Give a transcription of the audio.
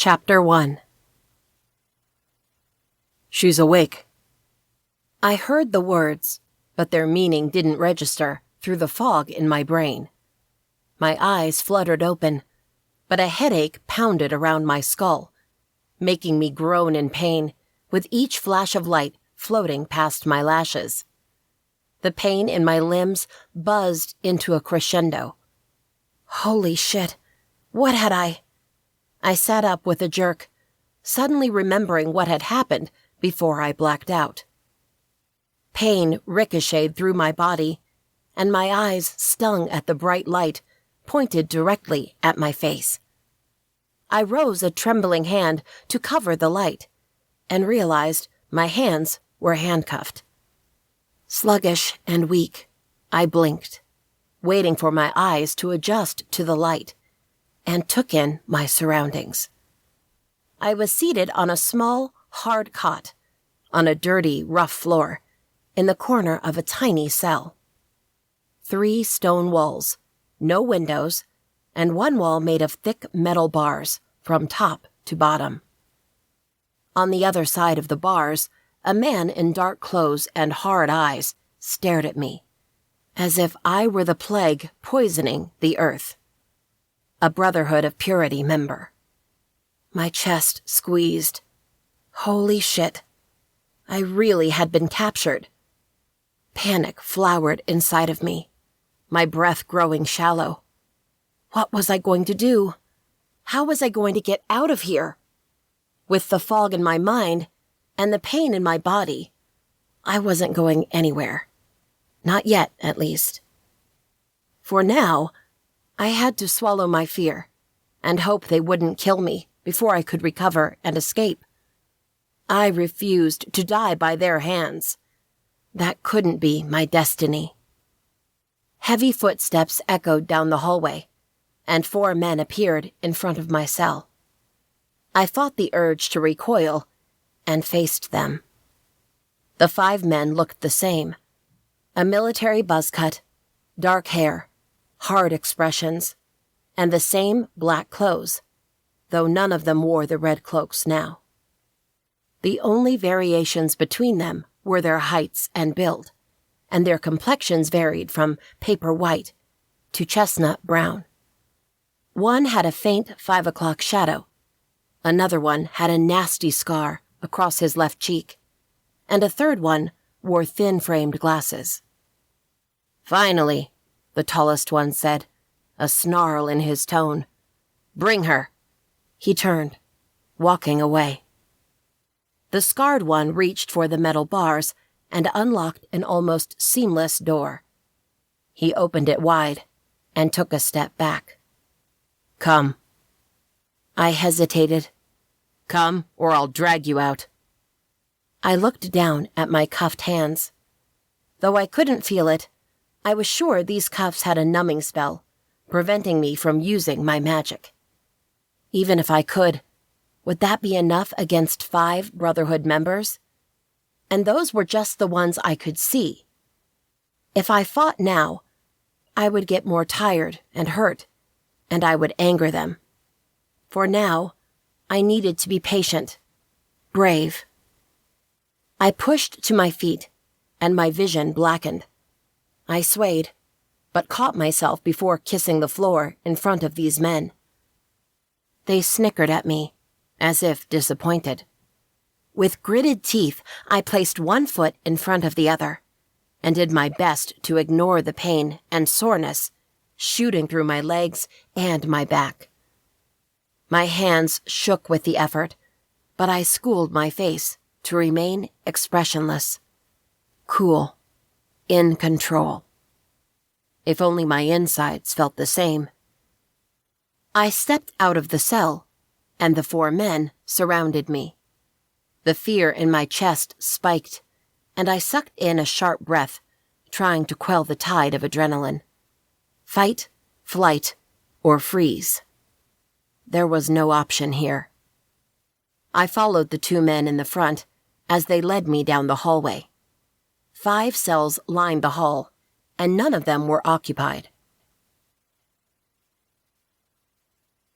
Chapter 1. She's awake. I heard the words, but their meaning didn't register through the fog in my brain. My eyes fluttered open, but a headache pounded around my skull, making me groan in pain with each flash of light floating past my lashes. The pain in my limbs buzzed into a crescendo. Holy shit, what had I sat up with a jerk, suddenly remembering what had happened before I blacked out. Pain ricocheted through my body, and my eyes stung at the bright light pointed directly at my face. I rose a trembling hand to cover the light, and realized my hands were handcuffed. Sluggish and weak, I blinked, waiting for my eyes to adjust to the light, and took in my surroundings. I was seated on a small, hard cot, on a dirty, rough floor, in the corner of a tiny cell. 3 stone walls, no windows, and one wall made of thick metal bars from top to bottom. On the other side of the bars, a man in dark clothes and hard eyes stared at me, as if I were the plague poisoning the earth. A Brotherhood of Purity member. My chest squeezed. Holy shit. I really had been captured. Panic flowered inside of me, my breath growing shallow. What was I going to do? How was I going to get out of here? With the fog in my mind and the pain in my body, I wasn't going anywhere. Not yet, at least. For now, I had to swallow my fear and hope they wouldn't kill me before I could recover and escape. I refused to die by their hands. That couldn't be my destiny. Heavy footsteps echoed down the hallway, and 4 men appeared in front of my cell. I fought the urge to recoil and faced them. The 5 men looked the same. A military buzz cut, dark hair, hard expressions, and the same black clothes, though none of them wore the red cloaks now. The only variations between them were their heights and build, and their complexions varied from paper white to chestnut brown. One had a faint 5 o'clock shadow, another one had a nasty scar across his left cheek, and a third one wore thin-framed glasses. "Finally," the tallest one said, a snarl in his tone. "Bring her." He turned, walking away. The scarred one reached for the metal bars and unlocked an almost seamless door. He opened it wide and took a step back. "Come." I hesitated. "Come, or I'll drag you out." I looked down at my cuffed hands. Though I couldn't feel it, I was sure these cuffs had a numbing spell, preventing me from using my magic. Even if I could, would that be enough against 5 Brotherhood members? And those were just the ones I could see. If I fought now, I would get more tired and hurt, and I would anger them. For now, I needed to be patient, brave. I pushed to my feet, and my vision blackened. I swayed, but caught myself before kissing the floor in front of these men. They snickered at me, as if disappointed. With gritted teeth, I placed one foot in front of the other, and did my best to ignore the pain and soreness shooting through my legs and my back. My hands shook with the effort, but I schooled my face to remain expressionless, cool, in control. If only my insides felt the same. I stepped out of the cell, and the 4 men surrounded me. The fear in my chest spiked, and I sucked in a sharp breath, trying to quell the tide of adrenaline. Fight, flight, or freeze. There was no option here. I followed the 2 men in the front as they led me down the hallway. 5 cells lined the hall, and none of them were occupied.